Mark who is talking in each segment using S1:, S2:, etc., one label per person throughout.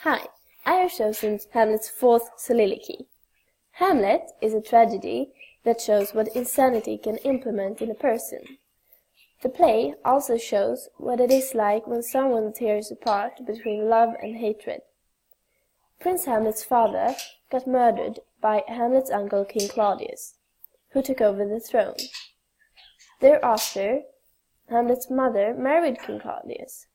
S1: Hi, I have chosen Hamlet's fourth soliloquy. Hamlet is a tragedy that shows what insanity can implement in a person. The play also shows what it is like when someone tears apart between love and hatred. Prince Hamlet's father got murdered by Hamlet's uncle King Claudius, who took over the throne. Thereafter, Hamlet's mother married King Claudius.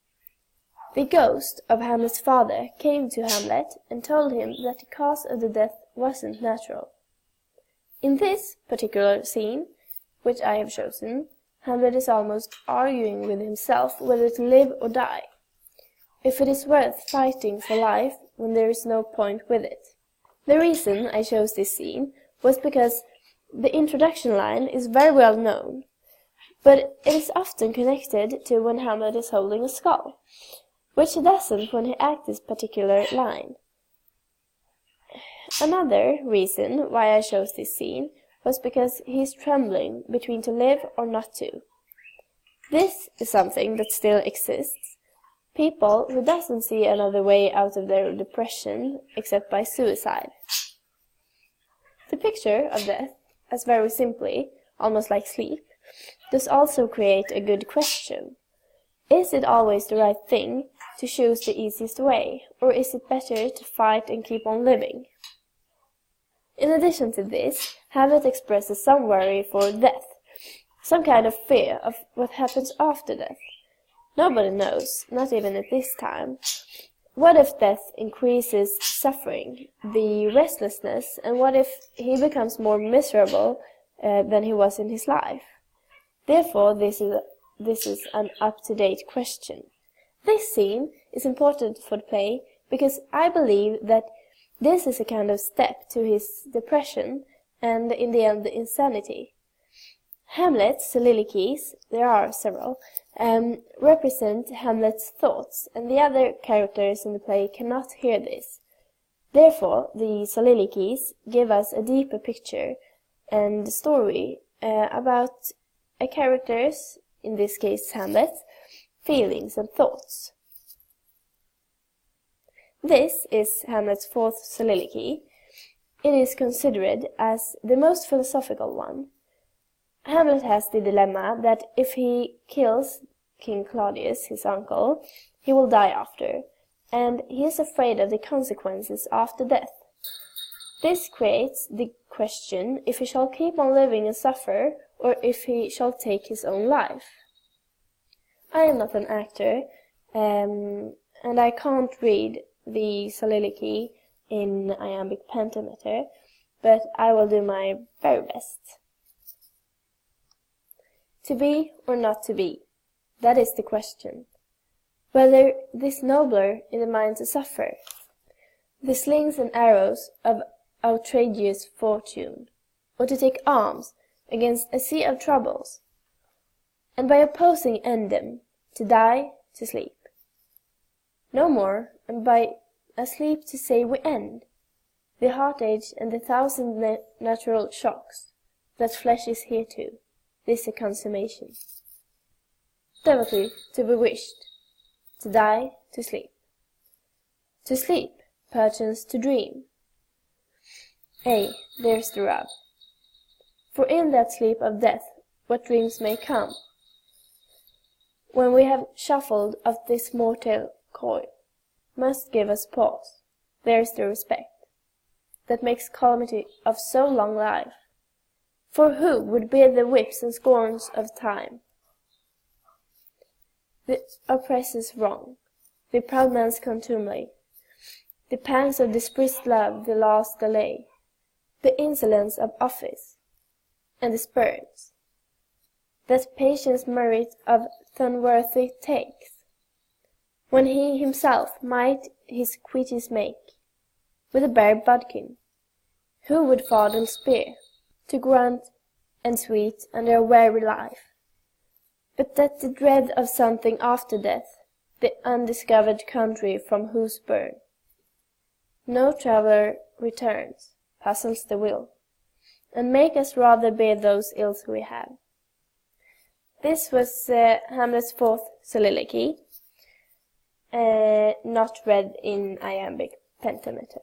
S1: The ghost of Hamlet's father came to Hamlet and told him that the cause of the death wasn't natural. In this particular scene, which I have chosen, Hamlet is almost arguing with himself whether to live or die, if it is worth fighting for life when there is no point with it. The reason I chose this scene was because the introduction line is very well known, but it is often connected to when Hamlet is holding a skull, which he doesn't when he acts this particular line. Another reason why I chose this scene was because he is trembling between to live or not to. This is something that still exists. People who doesn't see another way out of their depression except by suicide. The picture of death, as very simply, almost like sleep, does also create a good question. Is it always the right thing to choose the easiest way, or is it better to fight and keep on living? In addition to this, Hamlet expresses some worry for death, some kind of fear of what happens after death. Nobody knows, not even at this time. What if death increases suffering, the restlessness, and what if he becomes more miserable than he was in his life? Therefore, this is an up-to-date question. This scene is important for the play because I believe that this is a kind of step to his depression and, in the end, the insanity. Hamlet's soliloquies, there are several, represent Hamlet's thoughts, and the other characters in the play cannot hear this. Therefore, the soliloquies give us a deeper picture and story about a character's, in this case Hamlet, feelings and thoughts. This is Hamlet's fourth soliloquy. It is considered as the most philosophical one. Hamlet has the dilemma that if he kills King Claudius, his uncle, he will die after, and he is afraid of the consequences after death. This creates the question if he shall keep on living and suffer, or if he shall take his own life. I am not an actor, and I can't read the soliloquy in iambic pentameter, but I will do my very best. To be or not to be, that is the question. Whether this nobler in the mind to suffer, the slings and arrows of outrageous fortune, or to take arms against a sea of troubles, and by opposing end them, to die, to sleep. No more, and by asleep to say we end, the heartache and the thousand natural shocks that flesh is here to, this a consummation. Devotedly to be wished, to die, to sleep, perchance to dream. Ay, there's the rub. For in that sleep of death, what dreams may come, when we have shuffled of this mortal coil, must give us pause. There's the respect that makes calamity of so long life. For who would bear the whips and scorns of time? The oppressor's wrong, the proud man's contumely, the pangs of displeased love, the last delay, the insolence of office, and the spurns that patience merit of unworthy takes, when he himself might his quittance make with a bare bodkin. Who would fardel spear to grunt and sweet under a weary life, but that the dread of something after death, the undiscovered country from whose burn no traveller returns, puzzles the will, and make us rather bear those ills we have. This was Hamlet's fourth soliloquy, not read in iambic pentameter.